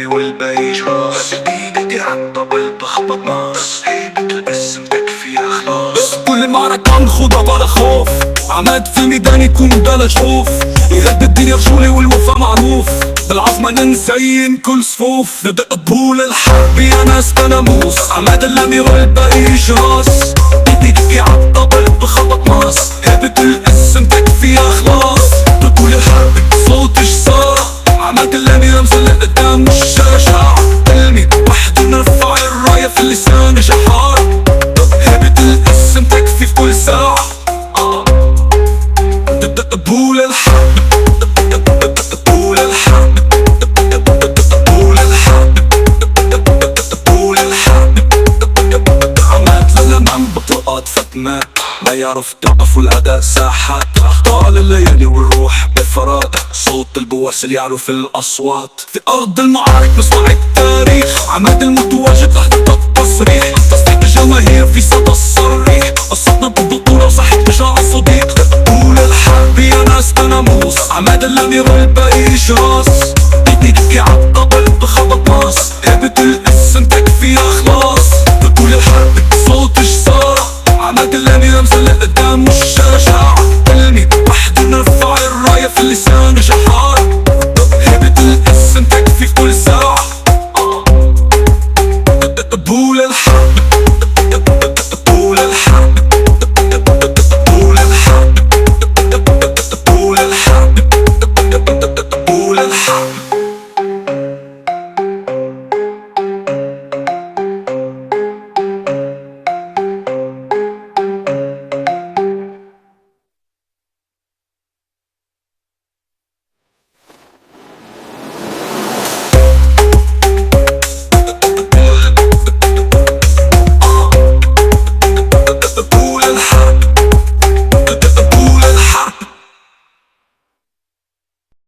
اللامي والباقي جراس. ايدي عالطبل بخبط ناس، هيبة الاسم تكفيها خلاص. كل معركة نخوضها بلا خوف، عماد في الميدان يكون بلا جحوف. يهد الدنيا رجولي والوفا معروف، بالعظمة نزين كل صفوف. نبدأ بطول الحرب يا ناس بناموس، عماد اللامي والباقي جراس. ايدي عالطبل بخبط ناس، هيبة الاسم تكفيها خلاص. بطول الحرب صوت جسار، عماد اللامي رمز لقدام الشجاعة. كلمة وحدة نرفع الراية في اللسان جحار. هيبة الاسم تكفي في كل ساعة. طبول الحرب، طبول الحرب، طبول الحرب، طبول الحرب. عماد للأمام بطلقات فتمات، ما يعرف ضعف والأداء ساحات. أخطال الليالي والروح بفراد، صوت البواسل يعرف الأصوات. في أرض المعارك نصنع التاريخ، عماد المتواجد لحظة التصريح. تصديق الجماهير في صدى الصريح، قصتنا بالبطولة وصحة بشاع الصديق. طول الحرب يا ناس بناموس، عماد اللامي والباقي جراس. ايدي عالطبل بخبط ناس، هيبة الاسم تكفيها خلاص. طول الحرب صوت جسارة، عماد اللامي رمز لقدام الشجاعة. كلمة وحدة نرفع الراية في اللسان جحار. هيبة الاسم تكفي في كل ساعة. طول الحرب، طول الحرب، طول الحرب، طول الحرب، طول الحرب. طول الحرب.